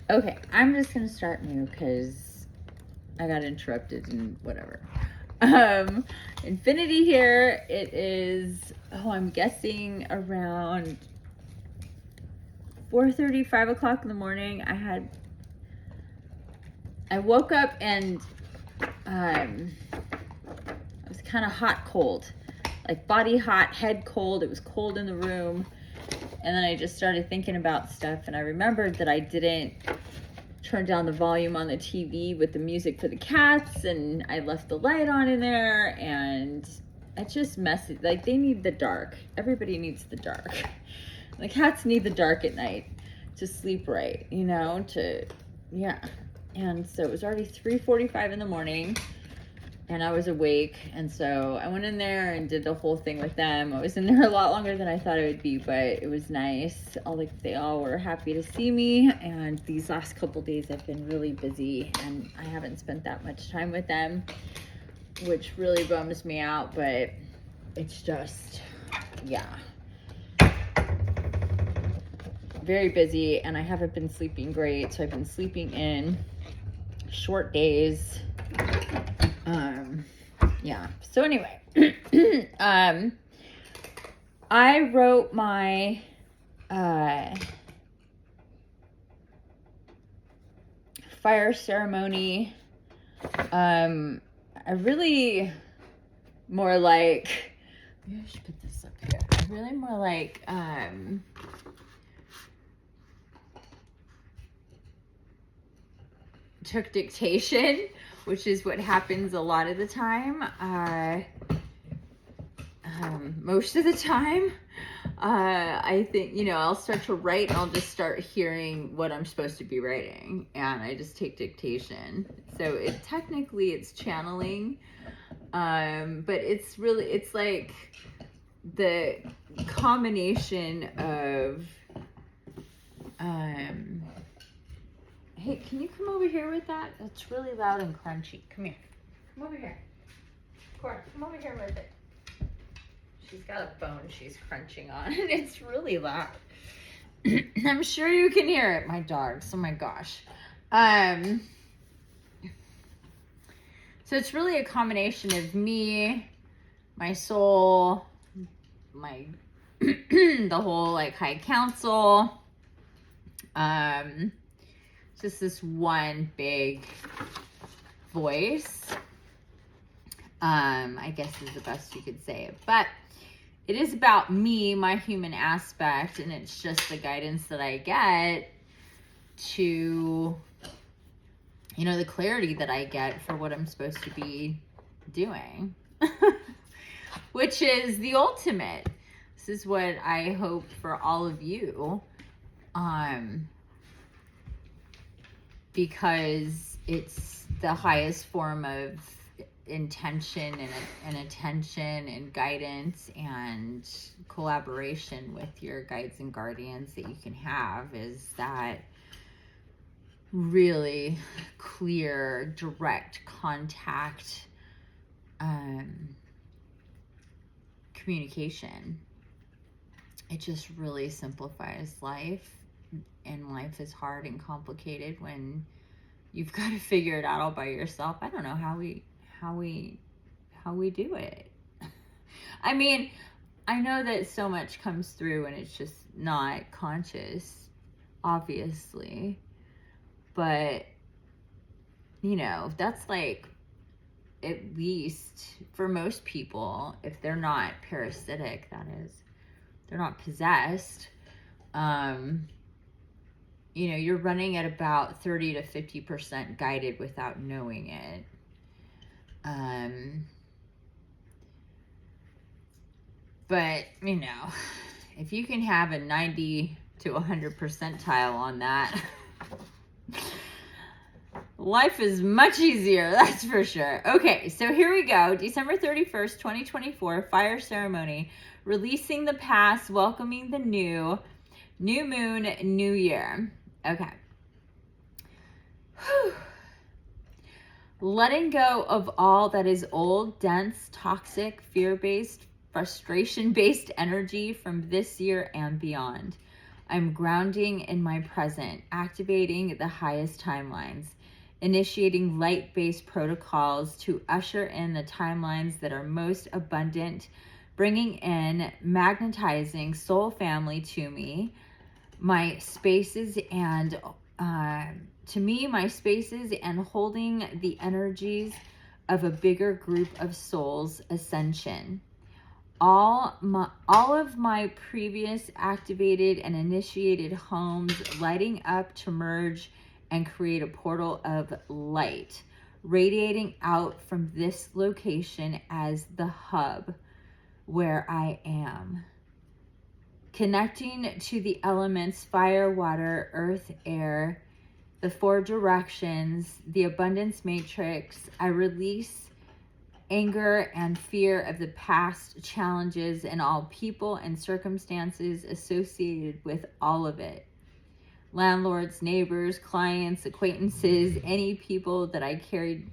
Okay, I'm just gonna start new because I got interrupted and whatever. Infiniti here. It is, I'm guessing around 4:30, 5 o'clock in the morning. I woke up and it was kind of hot, cold, like body hot, head cold. It was cold in the room. And then I just started thinking about stuff, and I remembered that I didn't turn down the volume on the TV with the music for the cats, and I left the light on in there, and it's just messy. Like, they need the dark. Everybody needs the dark. The cats need the dark at night to sleep right, yeah. And so it was already 3:45 in the morning, and I was awake, and so I went in there and did the whole thing with them. I was in there a lot longer than I thought I would be, but it was nice. They all were happy to see me, and these last couple days I've been really busy, and I haven't spent that much time with them, which really bums me out, but it's just, yeah. Very busy, and I haven't been sleeping great, so I've been sleeping in short days. Yeah. So anyway, I wrote my fire ceremony. I really more like, maybe I should put this up here. I really more like took dictation, which is what happens a lot of the time. Most of the time, I think, I'll start to write and I'll just start hearing what I'm supposed to be writing, and I just take dictation. So technically it's channeling, but it's like the combination of, hey, can you come over here with that? That's really loud and crunchy. Come here. Come over here. Cora, come over here with it. She's got a bone she's crunching on, and it's really loud. I'm sure you can hear it, my dogs. Oh my gosh. So it's really a combination of me, my soul, my the whole high council. Just this one big voice. I guess is the best you could say it, but it is about me, my human aspect, and it's just the guidance that I get to, the clarity that I get for what I'm supposed to be doing, which is the ultimate. This is what I hope for all of you, because it's the highest form of intention and attention and guidance and collaboration with your guides and guardians that you can have, is that really clear, direct contact communication. It just really simplifies life, and life is hard and complicated when you've got to figure it out all by yourself. I don't know how we do it. I mean, I know that so much comes through and it's just not conscious, obviously, but that's at least for most people, if they're not parasitic, that is, they're not possessed, you're running at about 30 to 50% guided without knowing it. But if you can have a 90 to 100 percentile on that, life is much easier, that's for sure. Okay, so here we go. December 31st, 2024, fire ceremony, releasing the past, welcoming the new moon, new year. Okay. Whew. Letting go of all that is old, dense, toxic, fear-based, frustration-based energy from this year and beyond. I'm grounding in my present, activating the highest timelines, initiating light-based protocols to usher in the timelines that are most abundant, bringing in, magnetizing soul family to me, my spaces and my spaces, and holding the energies of a bigger group of souls ascension. All of my previous activated and initiated homes lighting up to merge and create a portal of light, radiating out from this location as the hub where I am. Connecting to the elements fire, water, earth, air, the four directions, the abundance matrix, I release anger and fear of the past challenges and all people and circumstances associated with all of it. Landlords, neighbors, clients, acquaintances, any people that I carried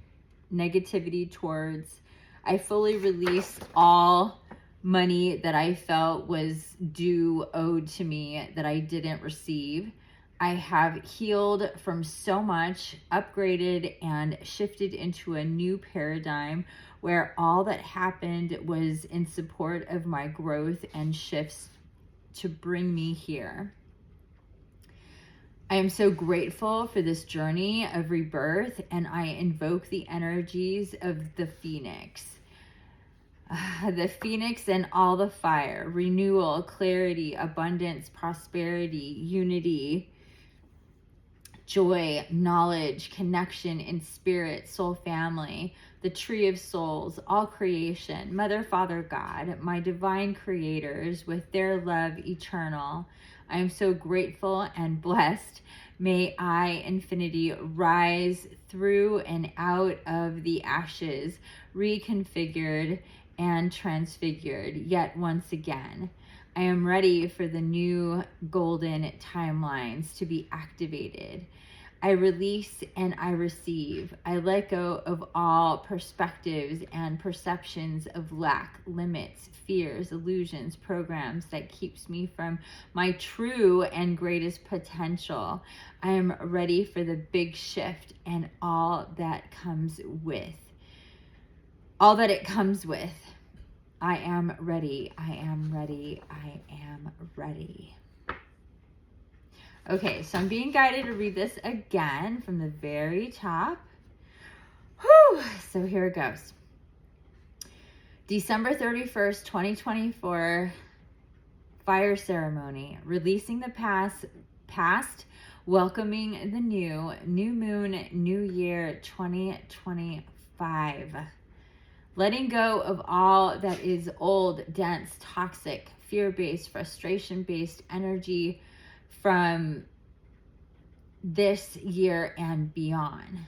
negativity towards. I fully release all money that I felt was due, owed to me, that I didn't receive. I have healed from so much, upgraded, and shifted into a new paradigm where all that happened was in support of my growth and shifts to bring me here. I am so grateful for this journey of rebirth, and I invoke the energies of the Phoenix. The Phoenix and all the fire, renewal, clarity, abundance, prosperity, unity, joy, knowledge, connection in spirit, soul family, the tree of souls, all creation, Mother, Father, God, my divine creators with their love eternal. I am so grateful and blessed. May I, Infiniti, rise through and out of the ashes, reconfigured and transfigured yet once again. I am ready for the new golden timelines to be activated. I release and I receive. I let go of all perspectives and perceptions of lack, limits, fears, illusions, programs that keeps me from my true and greatest potential. I am ready for the big shift and all that comes with. All that it comes with. I am ready. I am ready. I am ready. Okay, so I'm being guided to read this again from the very top. Whew, so here it goes. December 31st, 2024, fire ceremony, releasing the past, welcoming the new moon, new year 2025. Letting go of all that is old, dense, toxic, fear-based, frustration-based energy from this year and beyond.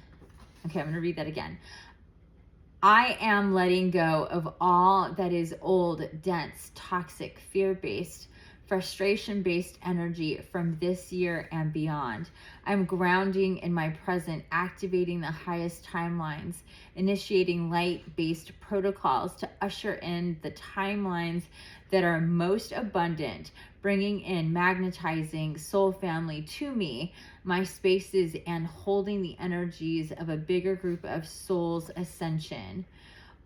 Okay, I'm going to read that again. I am letting go of all that is old, dense, toxic, fear-based, frustration-based energy from this year and beyond. I'm grounding in my present, activating the highest timelines, initiating light-based protocols to usher in the timelines that are most abundant, bringing in, magnetizing soul family to me, my spaces, and holding the energies of a bigger group of souls ascension.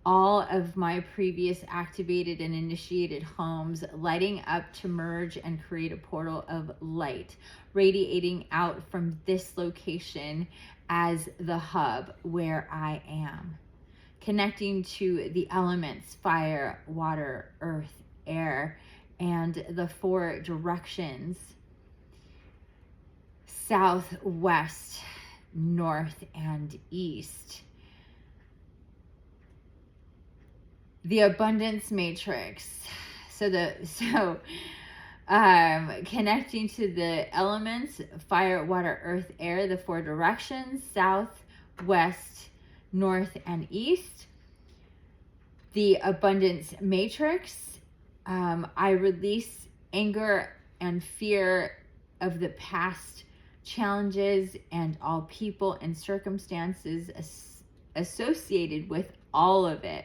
All of my previous activated and initiated homes lighting up to merge and create a portal of light, radiating out from this location as the hub where I am. Connecting to the elements fire, water, earth, air, and the four directions: south, west, north, and east. The abundance matrix. Connecting to the elements fire, water, earth, air, the four directions: south, west, north, and east. The abundance matrix. I release anger and fear of the past challenges and all people and circumstances associated with all of it.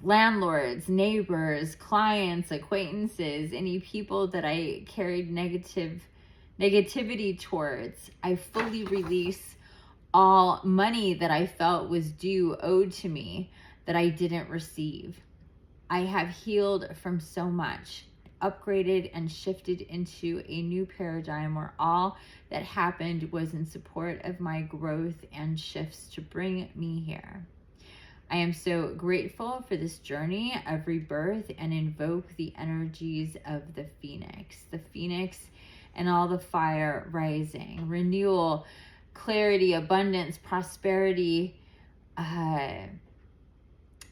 landlords, neighbors, clients, acquaintances, any people that I carried negativity towards. I fully release all money that I felt was due, owed to me, that I didn't receive. I have healed from so much, upgraded and shifted into a new paradigm where all that happened was in support of my growth and shifts to bring me here. I am so grateful for this journey of rebirth and invoke the energies of the phoenix and all the fire rising, renewal, clarity, abundance, prosperity,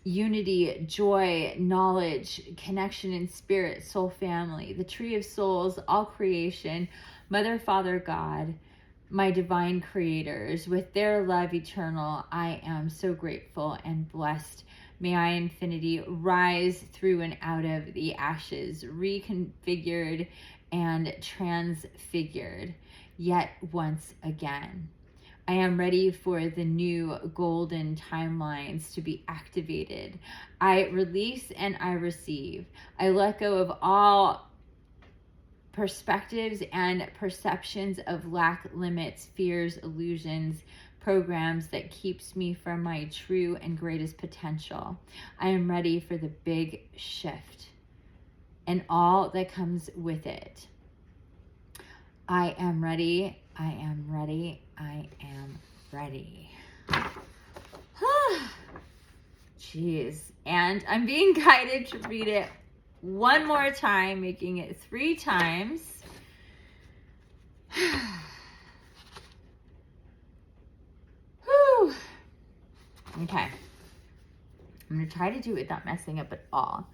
unity, joy, knowledge, connection in spirit, soul family, the tree of souls, all creation, Mother, Father, God, my divine creators, with their love eternal, I am so grateful and blessed. May I, Infiniti, rise through and out of the ashes, reconfigured and transfigured, yet once again. I am ready for the new golden timelines to be activated. I release and I receive. I let go of all perspectives and perceptions of lack, limits, fears, illusions, programs that keeps me from my true and greatest potential. I am ready for the big shift and all that comes with it. I am ready. I am ready. I am ready. Jeez. And I'm being guided to read it one more time, making it 3 times. Whew. Okay. I'm going to try to do it without messing up at all.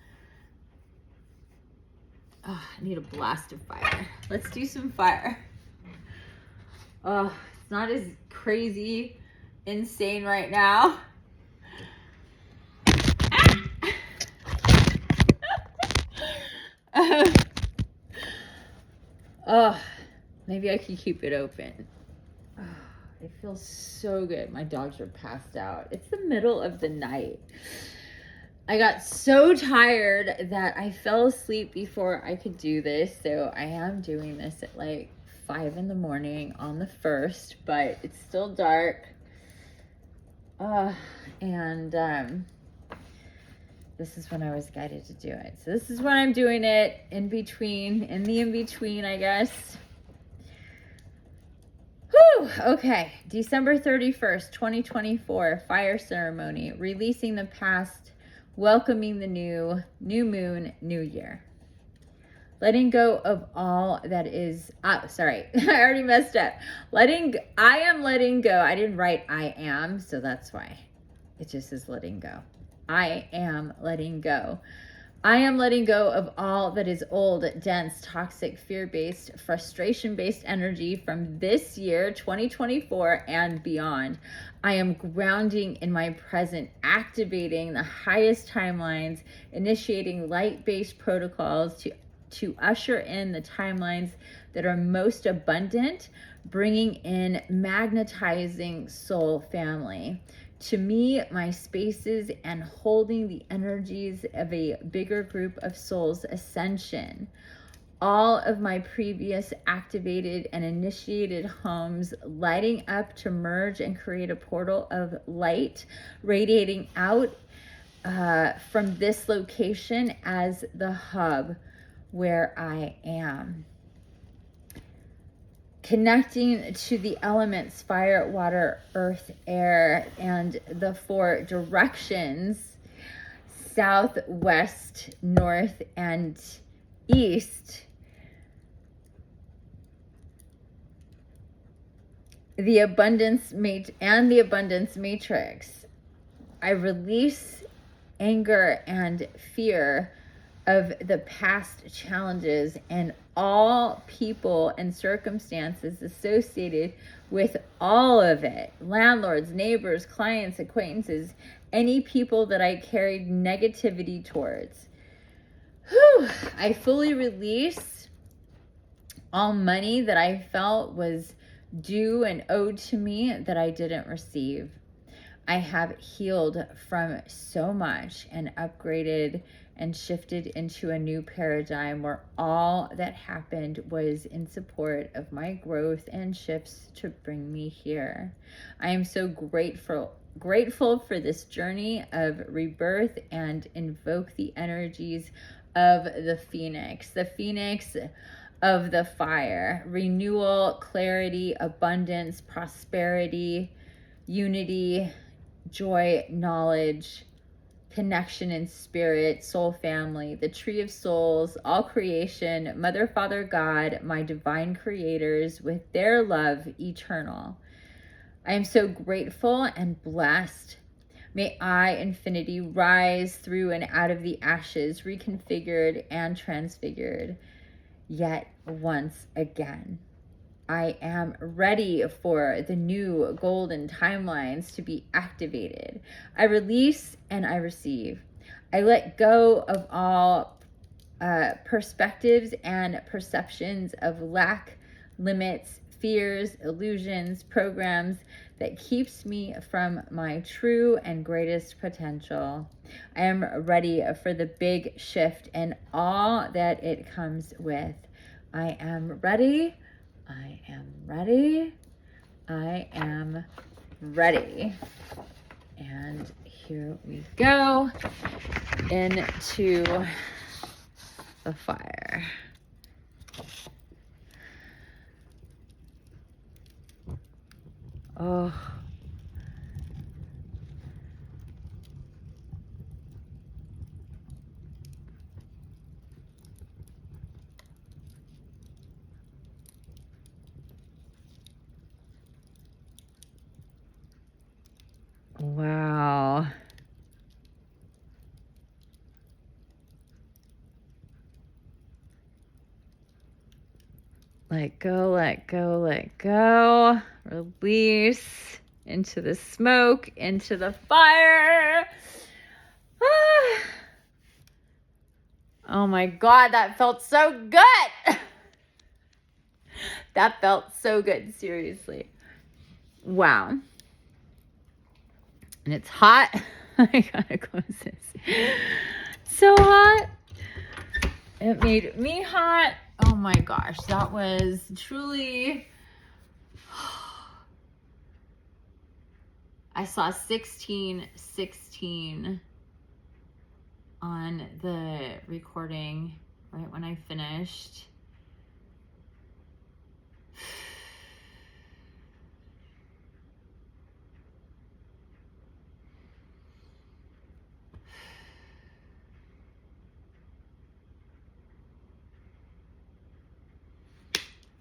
Oh, I need a blast of fire. Let's do some fire. Oh, it's not as crazy, insane right now. Oh, maybe I can keep it open. Oh, it feels so good. My dogs are passed out. It's the middle of the night. I got so tired that I fell asleep before I could do this. So I am doing this at like 5 in the morning on the 1st, but it's still dark. This is when I was guided to do it. So this is when I'm doing it in the in-between, I guess. Whew, okay. December 31st, 2024, fire ceremony, releasing the past, welcoming the new moon, new year. Letting go of all that is, sorry, I already messed up. I am letting go. I didn't write I am, so that's why. It just says letting go. I am letting go. I am letting go of all that is old, dense, toxic, fear-based, frustration-based energy from this year, 2024, and beyond. I am grounding in my present, activating the highest timelines, initiating light-based protocols to usher in the timelines that are most abundant, bringing in magnetizing soul family. To me, my spaces and holding the energies of a bigger group of souls' ascension. All of my previous activated and initiated homes lighting up to merge and create a portal of light radiating out from this location as the hub where I am. Connecting to the elements, fire, water, earth, air, and the 4 directions, south, west, north, and east. The abundance matrix. I release anger and fear of the past challenges and all people and circumstances associated with all of it. Landlords, neighbors, clients, acquaintances, any people that I carried negativity towards. Whew. I fully release all money that I felt was due and owed to me that I didn't receive. I have healed from so much and upgraded and shifted into a new paradigm where all that happened was in support of my growth and shifts to bring me here. I am so grateful for this journey of rebirth and invoke the energies of the phoenix of the fire, renewal, clarity, abundance, prosperity, unity, joy, knowledge, connection in spirit, soul family, the tree of souls, all creation, Mother, Father, God, my divine creators with their love eternal. I am so grateful and blessed. May I, Infinity, rise through and out of the ashes, reconfigured and transfigured yet once again. I am ready for the new golden timelines to be activated. I release and I receive. I let go of all perspectives and perceptions of lack, limits, fears, illusions, programs that keeps me from my true and greatest potential. I am ready for the big shift and all that it comes with. I am ready. I am ready. I am ready. And here we go into the fire. Oh. Wow. Let go, let go, let go. Release into the smoke, into the fire. Ah. Oh my God, that felt so good. That felt so good, seriously. Wow. And it's hot. I gotta close this. So hot. It made me hot. Oh my gosh, that was truly... I saw 1616 on the recording right when I finished.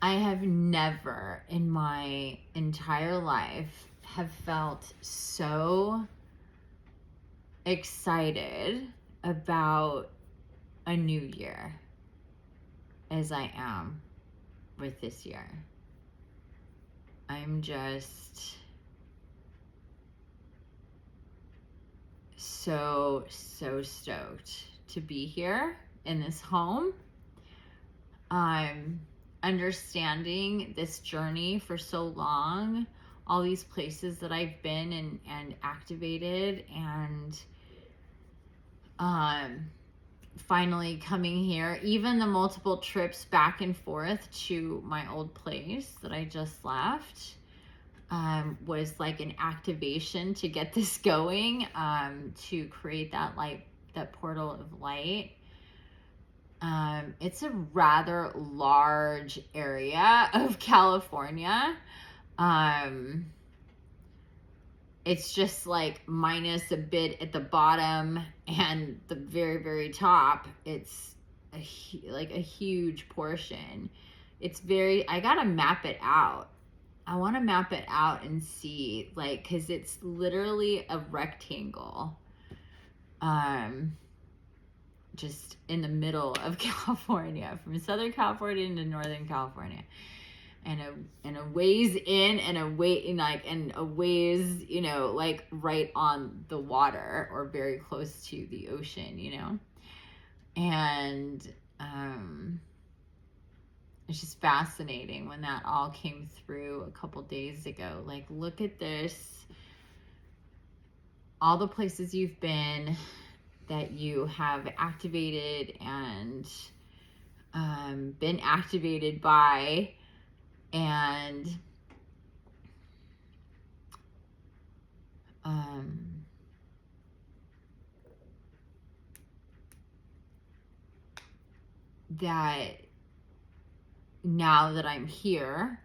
I have never in my entire life have felt so excited about a new year as I am with this year. I'm just so stoked to be here in this home. I'm understanding this journey for so long, all these places that I've been and activated, and finally coming here, even the multiple trips back and forth to my old place that I just left, was like an activation to get this going, to create that light, that portal of light. It's a rather large area of California. It's just like minus a bit at the bottom and the very, very top. It's like a huge portion. It's very, I gotta map it out. I want to map it out and see, like, because it's literally a rectangle. Just in the middle of California, from Southern California into Northern California, and a ways in and a way like and a ways, you know, like right on the water or very close to the ocean, you know. And it's just fascinating when that all came through a couple days ago. Like, look at this all the places you've been that you have activated and been activated by, and that now that I'm here,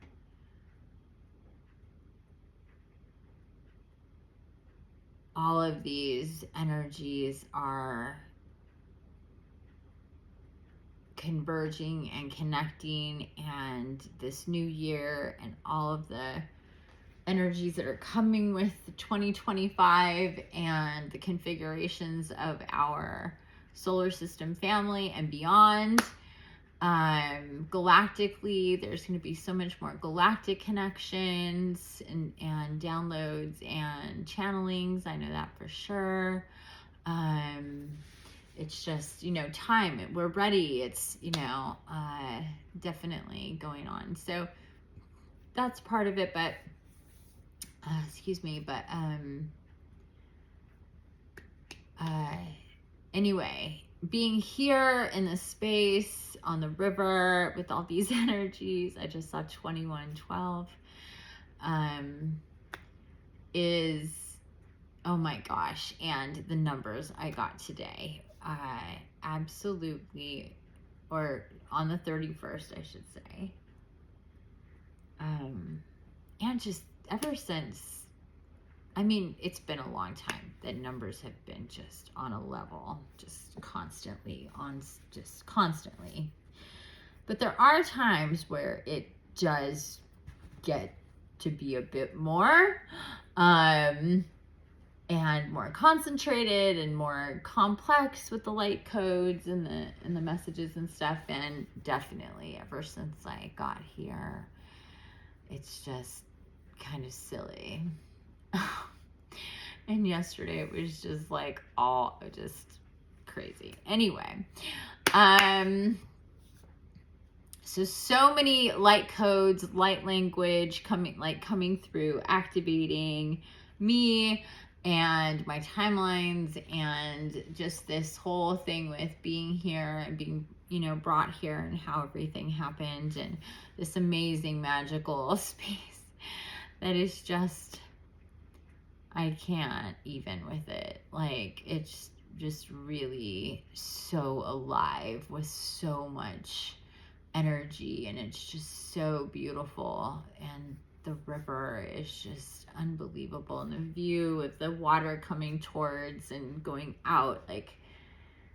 all of these energies are converging and connecting, and this new year and all of the energies that are coming with 2025 and the configurations of our solar system family and beyond. Galactically, there's going to be so much more galactic connections and downloads and channelings. I know that for sure. It's just, you know, time. We're ready. It's, you know, definitely going on. So that's part of it, but excuse me, but anyway, being here in the space on the river with all these energies, I just saw 2112, is, oh my gosh, and the numbers I got today, absolutely, or on the 31st, I should say, and just ever since, I mean, it's been a long time that numbers have been just on a level, just constantly. But there are times where it does get to be a bit more, and more concentrated and more complex with the light codes and the messages and stuff. And definitely ever since I got here, it's just kind of silly. And yesterday it was just like all just crazy. Anyway, so many light codes, light language coming through, activating me and my timelines, and just this whole thing with being here and being, you know, brought here, and how everything happened, and this amazing magical space that is just, I can't even with it. Like, it's just really so alive with so much energy, and it's just so beautiful, and the river is just unbelievable, and the view of the water coming towards and going out, like,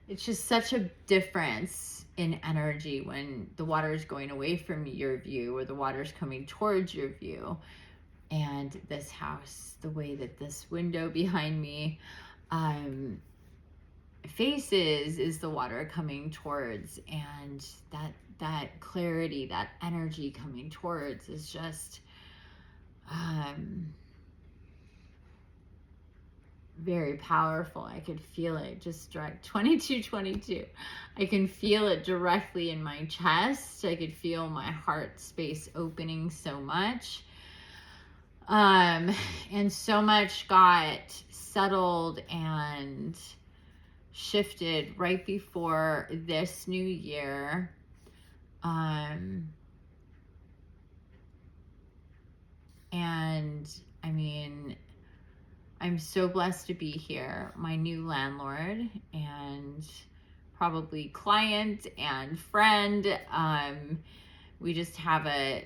it's just such a difference in energy when the water is going away from your view or the water is coming towards your view. And this house, the way that this window behind me faces, is the water coming towards, and that clarity, that energy coming towards is just very powerful. I could feel it just direct 2222. I can feel it directly in my chest. I could feel my heart space opening so much. And so much got settled and shifted right before this new year. And I mean, I'm so blessed to be here. My new landlord and probably client and friend. We just have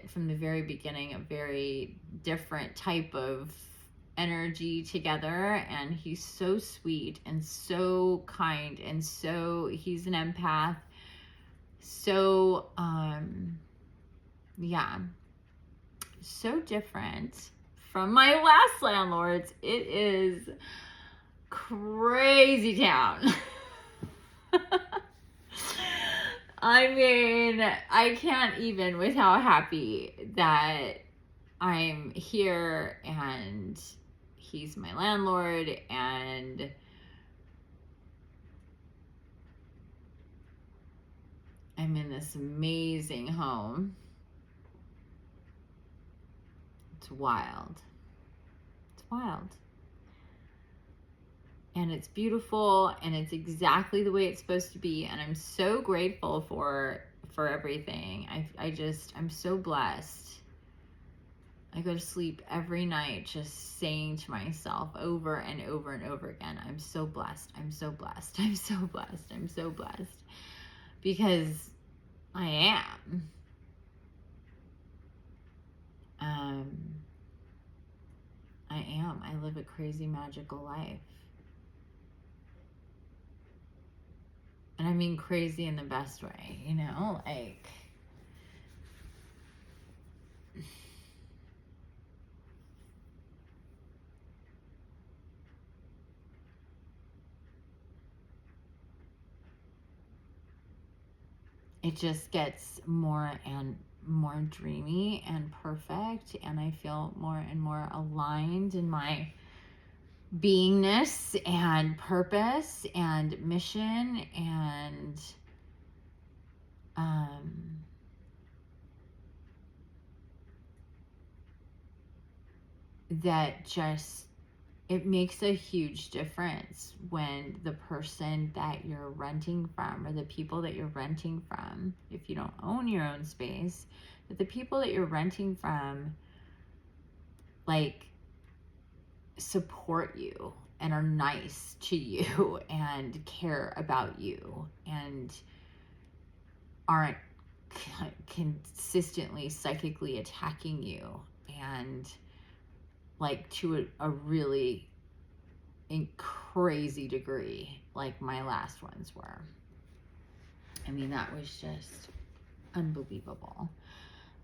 from the very beginning, a very different type of energy together, and he's so sweet and so kind, and he's an empath. So, yeah, so different from my last landlords. It is crazy town. I mean, I can't even with how happy that I'm here and he's my landlord, and I'm in this amazing home. It's wild. It's wild. and it's beautiful, and it's exactly the way it's supposed to be, and I'm so grateful for everything. I'm so blessed. I go to sleep every night just saying to myself over and over and over again, I'm so blessed, I'm so blessed, I'm so blessed, I'm so blessed. Because I am. I live a crazy, magical life. And I mean crazy in the best way, you know? Like, it just gets more and more dreamy and perfect, and I feel more and more aligned in my beingness and purpose and mission, and that just, it makes a huge difference when the person that you're renting from, or the people that you're renting from, if you don't own your own space, that the people that you're renting from, like, support you and are nice to you and care about you and aren't consistently psychically attacking you, and like to a really crazy degree, like my last ones were. I mean, that was just unbelievable.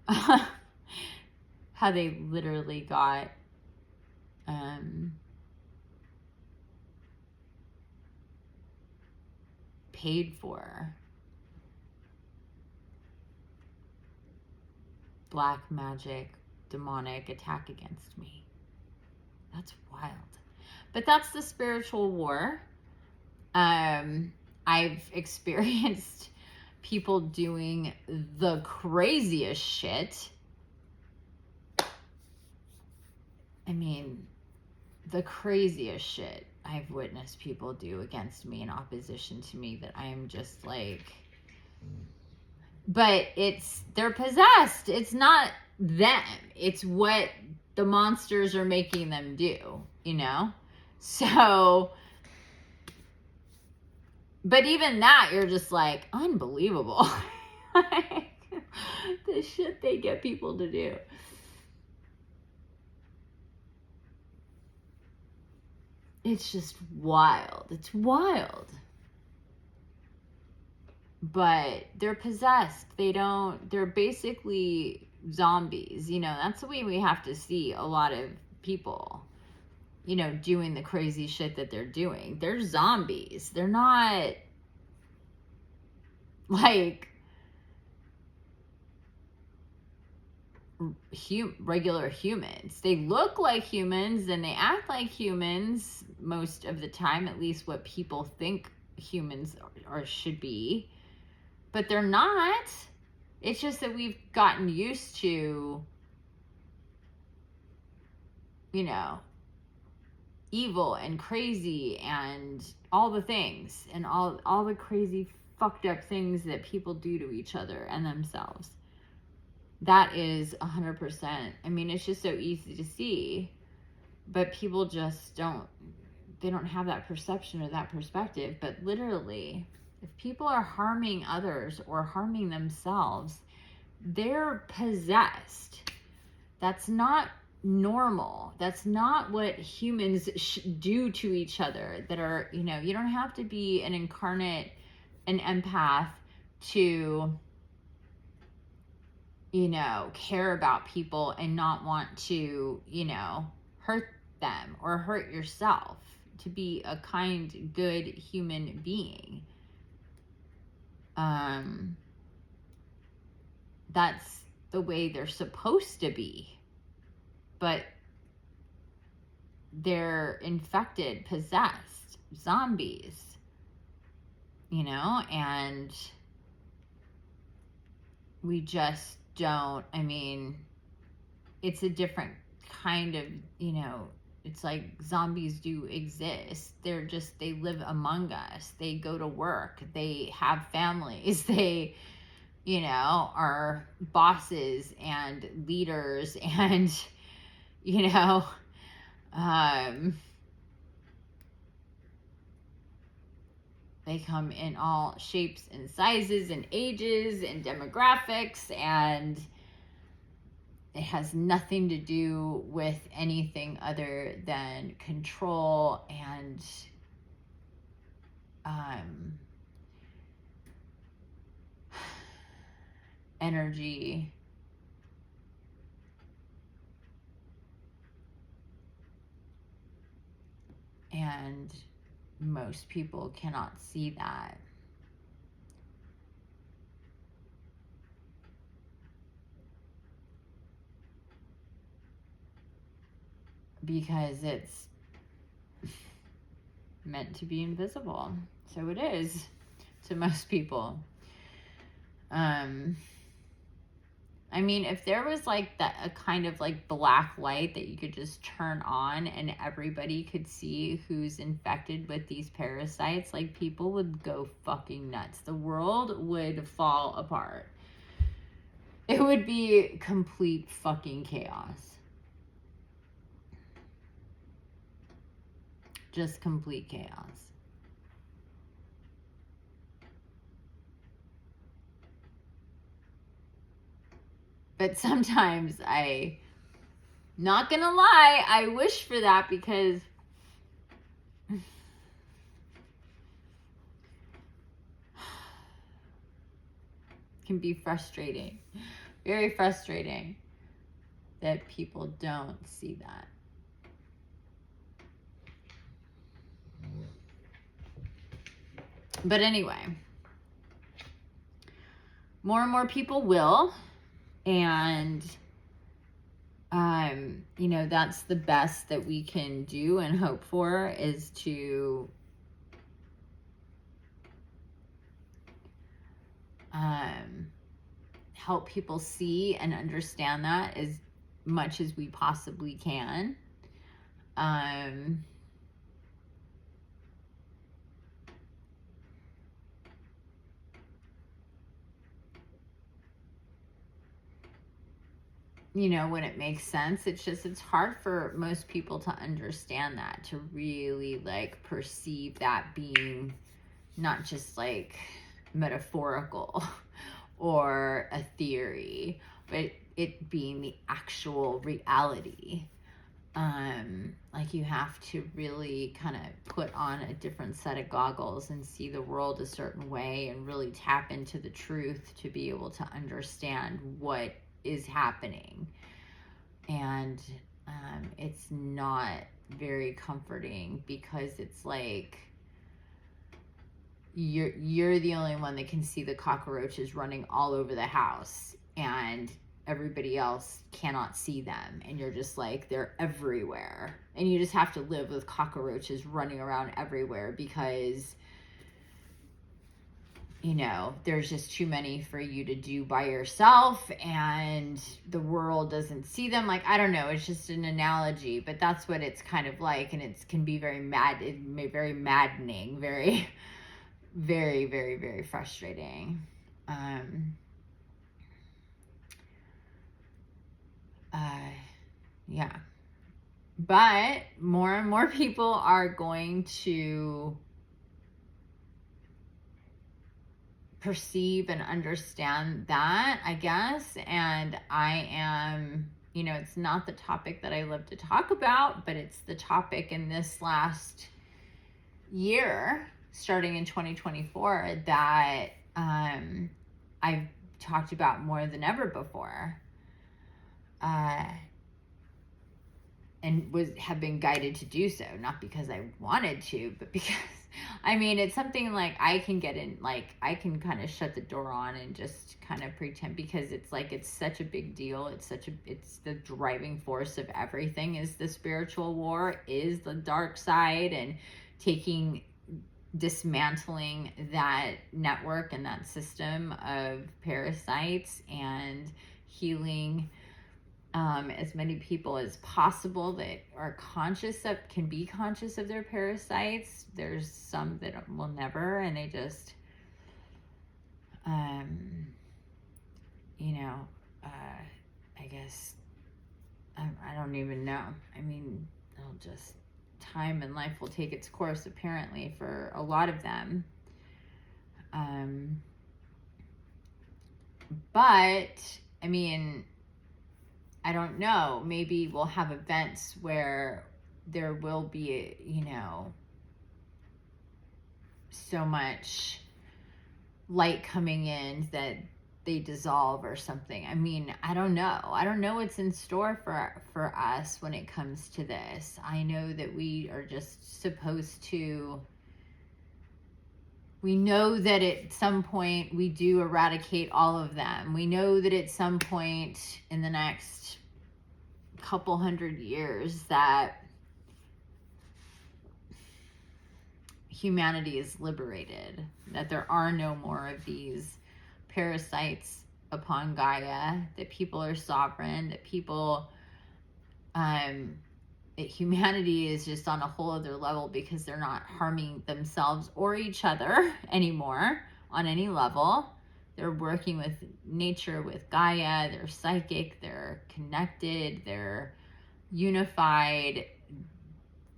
How they literally got paid for black magic, demonic attack against me. That's wild. But that's the spiritual war. I've experienced people doing the craziest shit. I mean, the craziest shit I've witnessed people do against me in opposition to me, that I am just like, but they're possessed. It's not them. It's what the monsters are making them do, you know? So, but even that, you're just like, unbelievable. Like, the shit they get people to do. It's just wild. It's wild. But they're possessed. They're basically zombies. You know, that's the way we have to see a lot of people, you know, doing the crazy shit that they're doing. They're zombies. They're not like regular humans. They look like humans and they act like humans most of the time, at least what people think humans are should be, but they're not. It's just that we've gotten used to, you know, evil and crazy and all the things and all the crazy fucked up things that people do to each other and themselves. That is 100%. I mean, it's just so easy to see, but people just don't have that perception or that perspective. But literally, if people are harming others or harming themselves, they're possessed. That's not normal. That's not what humans do to each other. That are, you know, you don't have to be an empath to, you know, care about people and not want to, you know, hurt them or hurt yourself, to be a kind, good human being. That's the way they're supposed to be. But they're infected, possessed, zombies, you know, and we just don't, I mean, it's a different kind of, you know, it's like zombies do exist. They live among us. They go to work. They have families. They, you know, are bosses and leaders and, you know, they come in all shapes and sizes and ages and demographics, and it has nothing to do with anything other than control and energy. And most people cannot see that. Because it's meant to be invisible. So it is to most people. I mean, if there was like that, a kind of like black light that you could just turn on and everybody could see who's infected with these parasites, like people would go fucking nuts. The world would fall apart. It would be complete fucking chaos. Just complete chaos. But sometimes not gonna lie, I wish for that, because it can be frustrating, very frustrating that people don't see that. But anyway, more and more people will. And, you know, that's the best that we can do and hope for, is to help people see and understand that as much as we possibly can. You know, when it makes sense. It's hard for most people to understand that, to really like perceive that being not just like metaphorical or a theory, but it being the actual reality. Like you have to really kind of put on a different set of goggles and see the world a certain way and really tap into the truth to be able to understand what is happening. And it's not very comforting, because it's like you're the only one that can see the cockroaches running all over the house, and everybody else cannot see them, and you're just like, they're everywhere, and you just have to live with cockroaches running around everywhere, because, you know, there's just too many for you to do by yourself, and the world doesn't see them. Like, I don't know, it's just an analogy, but that's what it's kind of like. And it can be very maddening, very, very, very, very frustrating. Yeah. But more and more people are going to perceive and understand that, I guess. And I am, you know, it's not the topic that I love to talk about, but it's the topic in this last year, starting in 2024, that I've talked about more than ever before. And have been guided to do so, not because I wanted to, but because, I mean, it's something like I can get in, like I can kind of shut the door on and just kind of pretend, because it's like, it's such a big deal. It's the driving force of everything, is the spiritual war, is the dark side, and dismantling that network and that system of parasites, and healing as many people as possible that are conscious of, can be conscious of their parasites. There's some that will never, and they just, I guess, I don't even know. I mean, they'll just, time and life will take its course, apparently, for a lot of them. But, I mean, I don't know. Maybe we'll have events where there will be, so much light coming in that they dissolve or something. I mean, I don't know. I don't know what's in store for us when it comes to this. I know that we are just supposed to, we know that at some point we do eradicate all of them. We know that at some point in the next couple hundred years that humanity is liberated, that there are no more of these parasites upon Gaia, that people are sovereign, that people, that humanity is just on a whole other level because they're not harming themselves or each other anymore on any level. They're working with nature, with Gaia, they're psychic, they're connected, they're unified.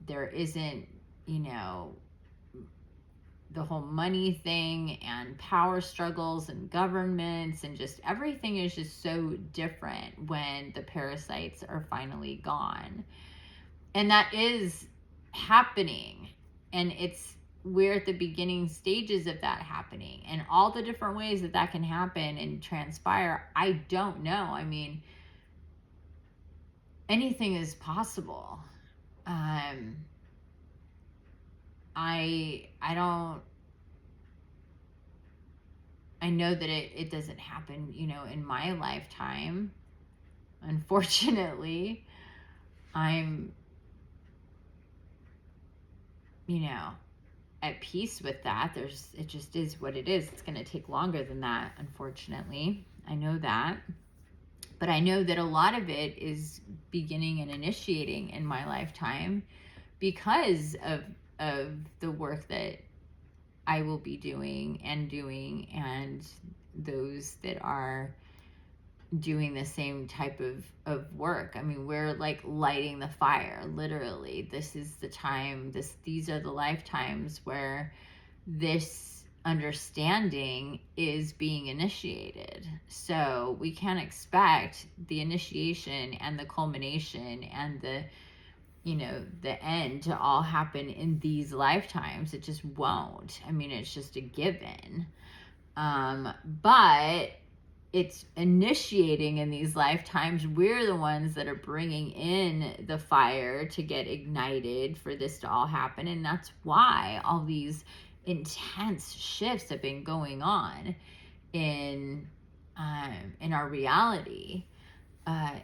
There isn't, the whole money thing and power struggles and governments, and just everything is just so different when the parasites are finally gone. And that is happening, and we're at the beginning stages of that happening, and all the different ways that can happen and transpire, I don't know. I mean, anything is possible. I know that it doesn't happen, in my lifetime. Unfortunately, I'm, at peace with that. It just is what it is. It's going to take longer than that, unfortunately. I know that. But I know that a lot of it is beginning and initiating in my lifetime because of the work that I will be doing, and those that are doing the same type of work. I mean, we're like lighting the fire, literally. This is the time, these are the lifetimes where this understanding is being initiated. So we can't expect the initiation and the culmination and the end to all happen in these lifetimes. It just won't. I mean, it's just a given. But it's initiating in these lifetimes. We're the ones that are bringing in the fire to get ignited for this to all happen. And that's why all these intense shifts have been going on in our reality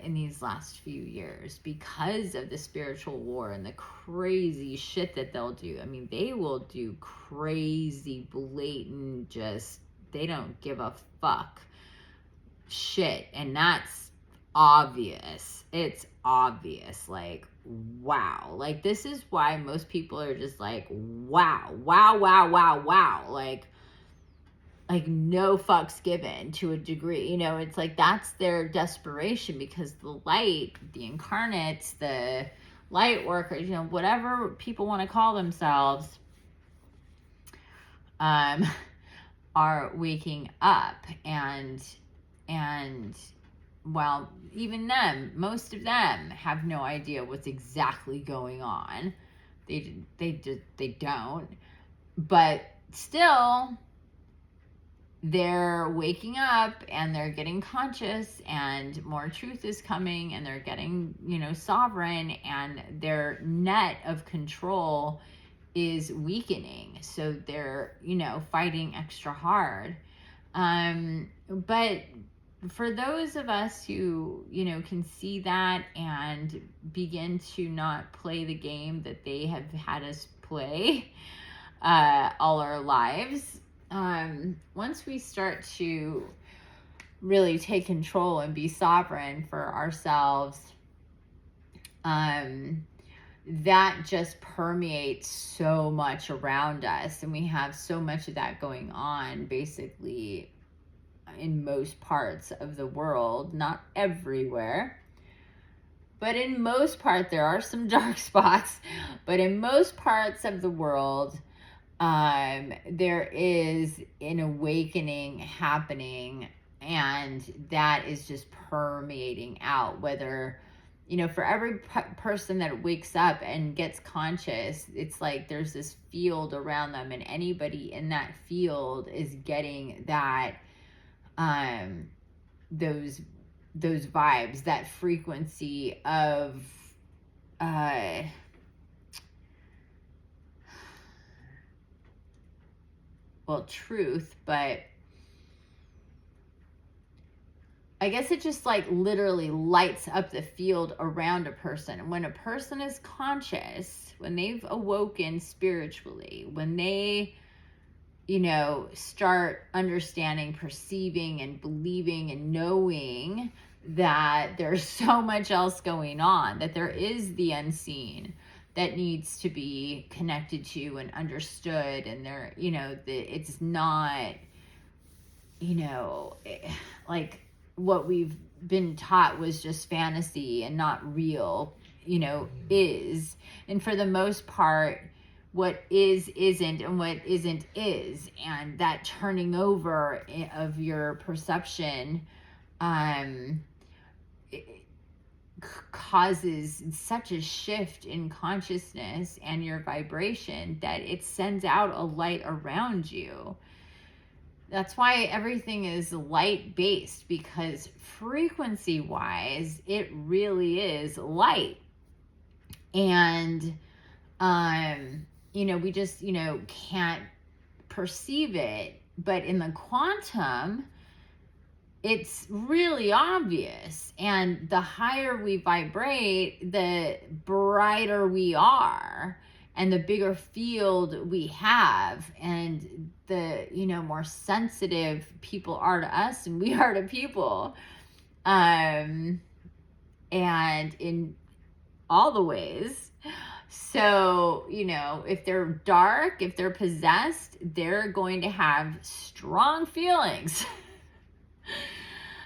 in these last few years, because of the spiritual war and the crazy shit that they'll do. I mean, they will do crazy, blatant, just, they don't give a fuck shit. And that's obvious. It's obvious. Like, wow. Like, this is why most people are just like, wow, wow, wow, wow, wow. Like no fucks given to a degree. It's like that's their desperation, because the light, the incarnates, the light workers, whatever people want to call themselves, are waking up. And well, even them, most of them have no idea what's exactly going on. They don't. But still, they're waking up and they're getting conscious, and more truth is coming, and they're getting, sovereign, and their net of control is weakening. So they're, fighting extra hard. But for those of us who, can see that and begin to not play the game that they have had us play all our lives, once we start to really take control and be sovereign for ourselves, that just permeates so much around us. And we have so much of that going on basically in most parts of the world, not everywhere, but in most part. There are some dark spots, but in most parts of the world, there is an awakening happening, and that is just permeating out. Whether, for every person that wakes up and gets conscious, it's like there's this field around them, and anybody in that field is getting that, those vibes, that frequency of, truth, but I guess it just like literally lights up the field around a person. And when a person is conscious, when they've awoken spiritually, when they, start understanding, perceiving, and believing and knowing that there's so much else going on, that there is the unseen that needs to be connected to and understood, and there, it's not, like what we've been taught was just fantasy and not real, is. And for the most part, what is isn't, and what isn't is. And that turning over of your perception causes such a shift in consciousness and your vibration that it sends out a light around you. That's why everything is light based, because frequency wise, it really is light. And, we just, can't perceive it. But in the quantum, it's really obvious. And the higher we vibrate, the brighter we are, and the bigger field we have, and the, more sensitive people are to us and we are to people. And in all the ways. So, if they're dark, if they're possessed, they're going to have strong feelings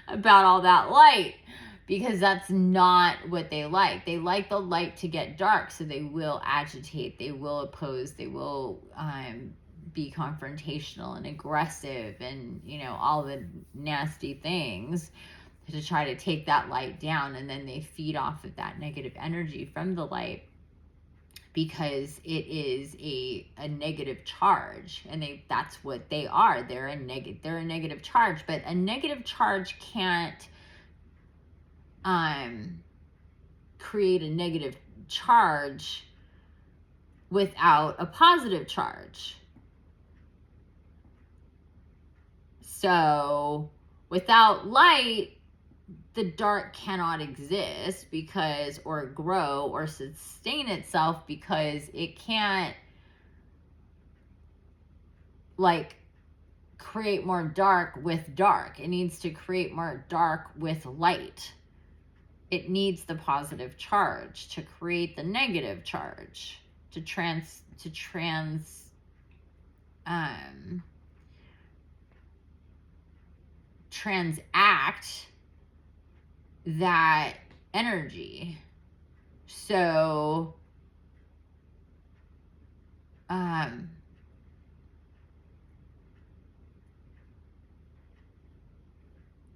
about all that light, because that's not what they like. They like the light to get dark, so they will agitate, they will oppose, they will be confrontational and aggressive, and all the nasty things to try to take that light down. And then they feed off of that negative energy from the light, because it is a negative charge, and that's what they are. They're a negative charge. But a negative charge can't create a negative charge without a positive charge. So without light, the dark cannot exist, or grow or sustain itself, because it can't create more dark with dark. It needs to create more dark with light. It needs the positive charge to create the negative charge, to transact that energy. So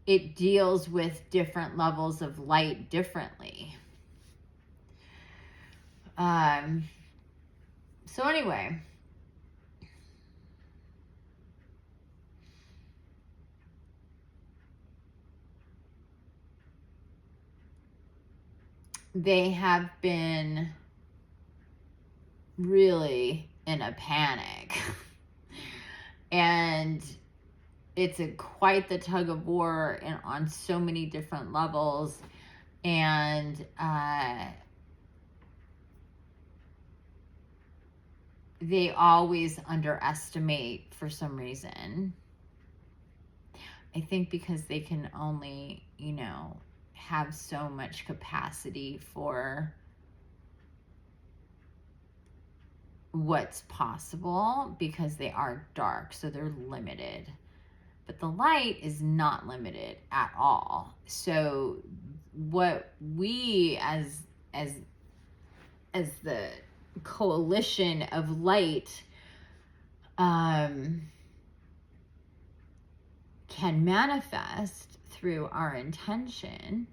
it deals with different levels of light differently. So anyway, they have been really in a panic. And it's quite the tug of war, and on so many different levels. And they always underestimate for some reason. I think because they can only, you know, have so much capacity for what's possible because they are dark, so they're limited. But the light is not limited at all. So what we as the coalition of light can manifest through our intention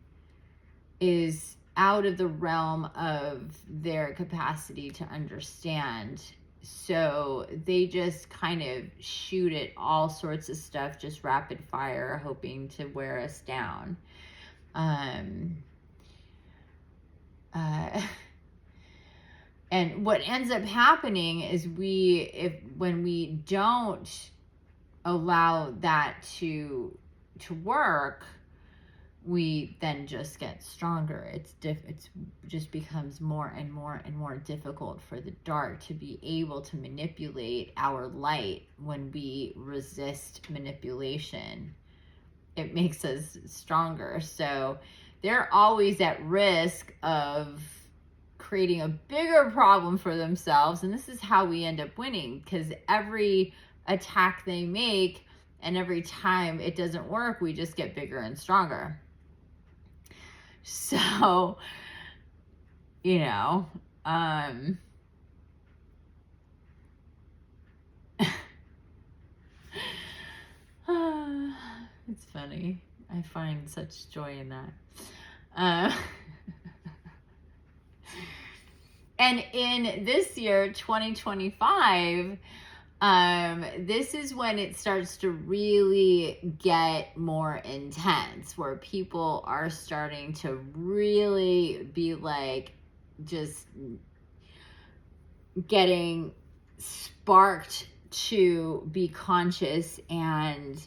is out of the realm of their capacity to understand. So they just kind of shoot at all sorts of stuff, just rapid fire, hoping to wear us down. And what ends up happening is when we don't allow that to work, we then just get stronger. It's just becomes more and more and more difficult for the dark to be able to manipulate our light. When we resist manipulation, it makes us stronger. So they're always at risk of creating a bigger problem for themselves, and this is how we end up winning, because every attack they make and every time it doesn't work, we just get bigger and stronger. So, you know, it's funny. I find such joy in that. And in this year, 2025, this is when it starts to really get more intense, where people are starting to really be like just getting sparked to be conscious and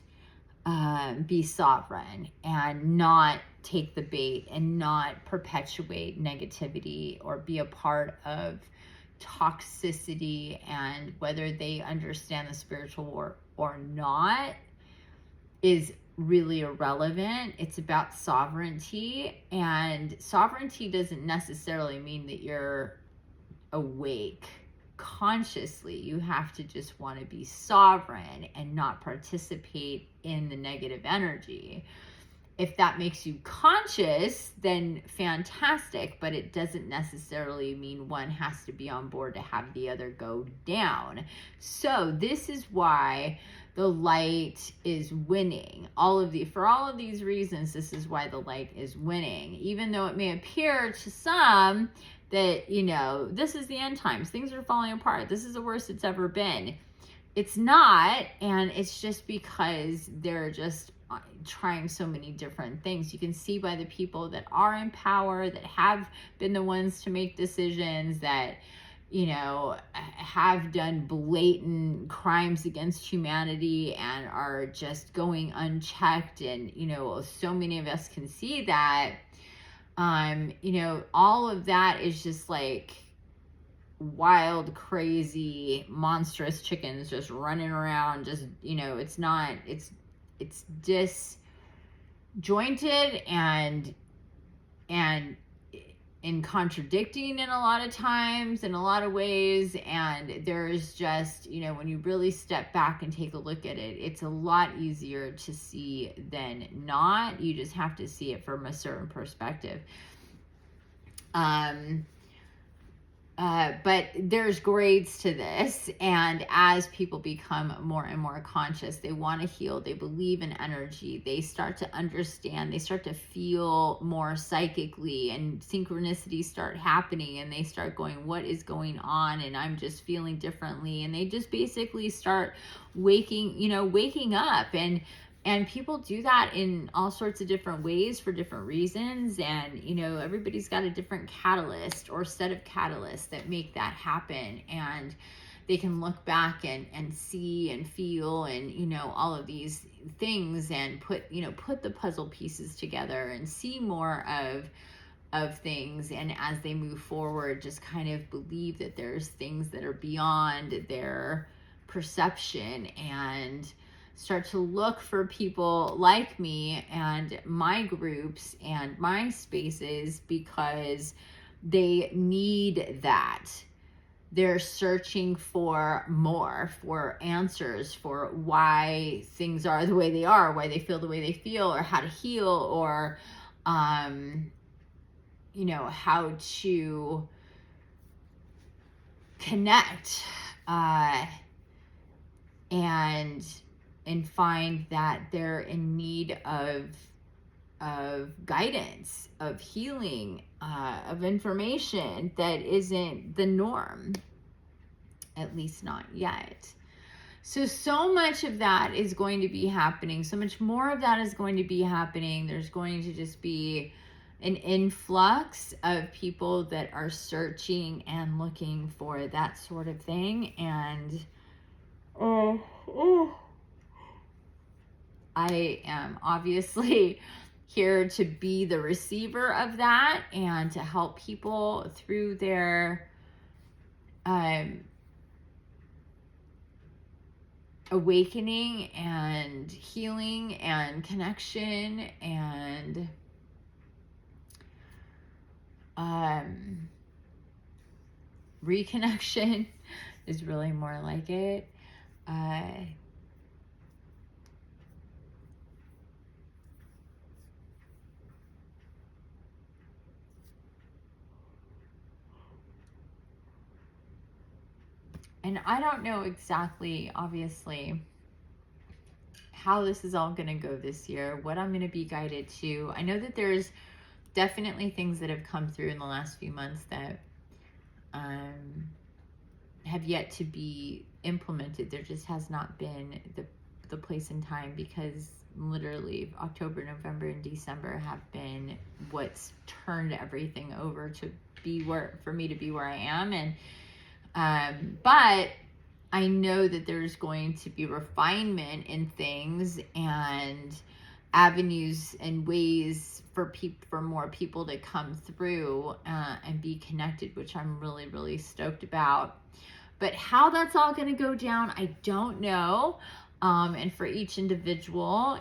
be sovereign and not take the bait and not perpetuate negativity or be a part of toxicity. And whether they understand the spiritual war or not is really irrelevant. It's about sovereignty, and sovereignty doesn't necessarily mean that you're awake consciously. You have to just want to be sovereign and not participate in the negative energy. If that makes you conscious, then fantastic, but it doesn't necessarily mean one has to be on board to have the other go down. So this is why the light is winning. For all of these reasons, this is why the light is winning. Even though it may appear to some that, you know, this is the end times, things are falling apart, this is the worst it's ever been. It's not, and it's just because they're just trying so many different things. You can see by the people that are in power, that have been the ones to make decisions, that, you know, have done blatant crimes against humanity and are just going unchecked. And, you know, so many of us can see that. You know, all of that is just like wild, crazy, monstrous chickens just running around. Just, you know, it's disjointed and in contradicting in a lot of times, in a lot of ways. And there's just, you know, when you really step back and take a look at it, it's a lot easier to see than not. You just have to see it from a certain perspective. But there's grades to this, and as people become more and more conscious, they want to heal, they believe in energy, they start to understand, they start to feel more psychically, and synchronicities start happening, and they start going, what is going on? And I'm just feeling differently. And they just basically start waking up. And people do that in all sorts of different ways for different reasons. And, you know, everybody's got a different catalyst or set of catalysts that make that happen. And they can look back and see and feel and, you know, all of these things and put the puzzle pieces together and see more of things. And as they move forward, just kind of believe that there's things that are beyond their perception. And start to look for people like me and my groups and my spaces, because they need that. They're searching for more, for answers, for why things are the way they are, why they feel the way they feel, or how to heal, or how to connect, and find that they're in need of guidance, of healing, of information that isn't the norm, at least not yet. So much of that is going to be happening. So much more of that is going to be happening. There's going to just be an influx of people that are searching and looking for that sort of thing. And I am obviously here to be the receiver of that and to help people through their awakening and healing and connection and reconnection is really more like it. And I don't know exactly, obviously, how this is all going to go this year, what I'm going to be guided to. I know that there's definitely things that have come through in the last few months that have yet to be implemented. There just has not been the place and time, because literally October, November, and December have been what's turned everything over to be for me to be where I am. And but I know that there's going to be refinement in things and avenues and ways for more people to come through and be connected, which I'm really, really stoked about. But how that's all going to go down, I don't know. And for each individual,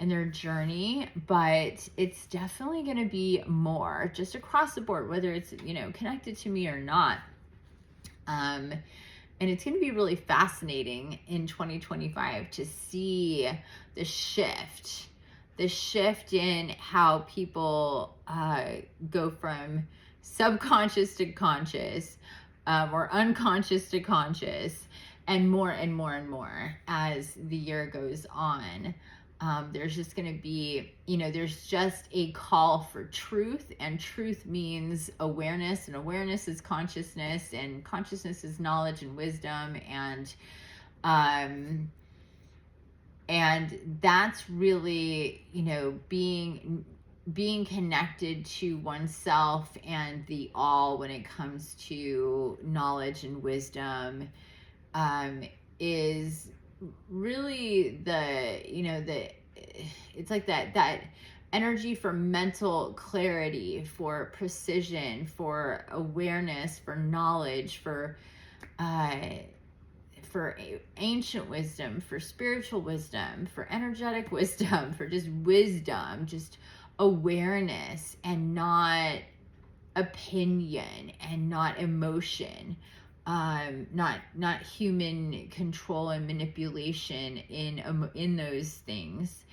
and their journey, but it's definitely going to be more just across the board, whether it's, connected to me or not. And it's going to be really fascinating in 2025 to see the shift in how people go from subconscious to conscious, or unconscious to conscious, and more and more and more as the year goes on. There's just going to be, there's just a call for truth, and truth means awareness, and awareness is consciousness, and consciousness is knowledge and wisdom, and that's really, being connected to oneself and the all when it comes to knowledge and wisdom, is really it's like that energy for mental clarity, for precision, for awareness, for knowledge, for ancient wisdom, for spiritual wisdom, for energetic wisdom, for just wisdom, just awareness, and not opinion, and not emotion, not human control and manipulation in those things.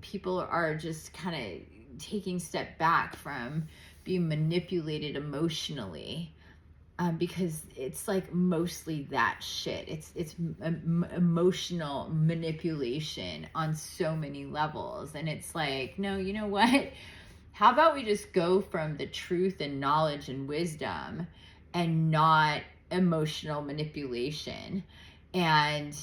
People are just kind of taking step back from being manipulated emotionally, because it's like mostly that shit. It's emotional manipulation on so many levels, and it's like, no, you know what? How about we just go from the truth and knowledge and wisdom, and not emotional manipulation, and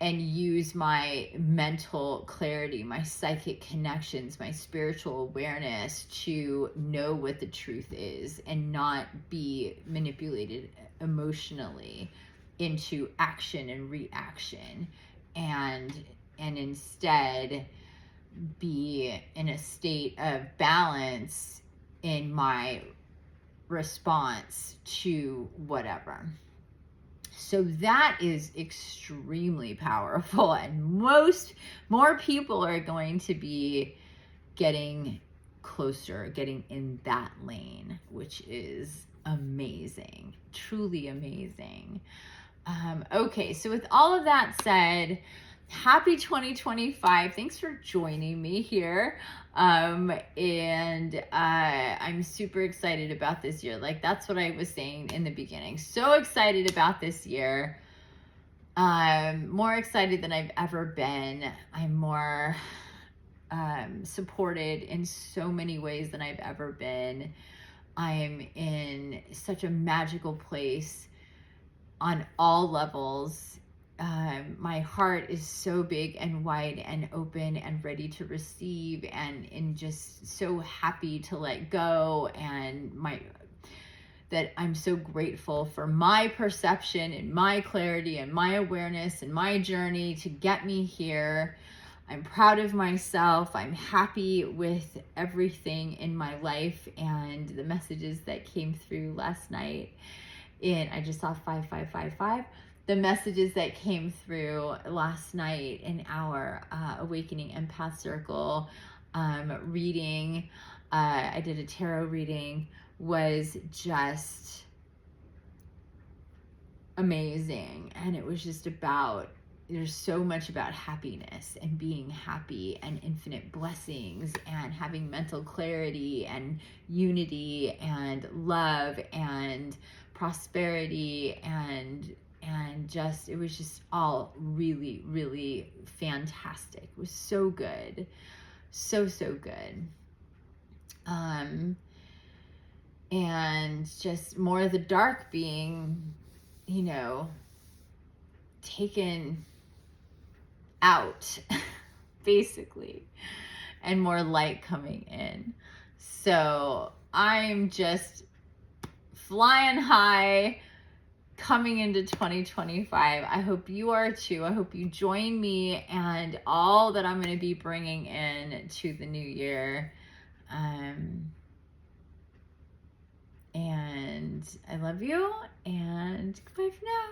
use my mental clarity, my psychic connections, my spiritual awareness to know what the truth is, and not be manipulated emotionally into action and reaction, and instead be in a state of balance in my response to whatever. So that is extremely powerful, and more people are going to be getting closer, getting in that lane, which is amazing, truly amazing. Okay, so with all of that said, happy 2025. Thanks for joining me here. And I'm super excited about this year. Like, that's what I was saying in the beginning. So excited about this year. More excited than I've ever been. I'm more supported in so many ways than I've ever been. I'm in such a magical place on all levels. My heart is so big and wide and open and ready to receive, and just so happy to let go, and that I'm so grateful for my perception and my clarity and my awareness and my journey to get me here. I'm proud of myself. I'm happy with everything in my life, and the messages that came through last night. I just saw 5555. The messages that came through last night in our Awakening Empath Circle reading, I did a tarot reading, was just amazing. And it was just there's so much about happiness and being happy and infinite blessings and having mental clarity and unity and love and prosperity, and just, it was just all really, really fantastic. It was so good. So good. And just more of the dark being, taken out, basically, and more light coming in. So I'm just flying high coming into 2025. I hope you are too. I hope you join me and all that I'm going to be bringing in to the new year. And I love you, and goodbye for now.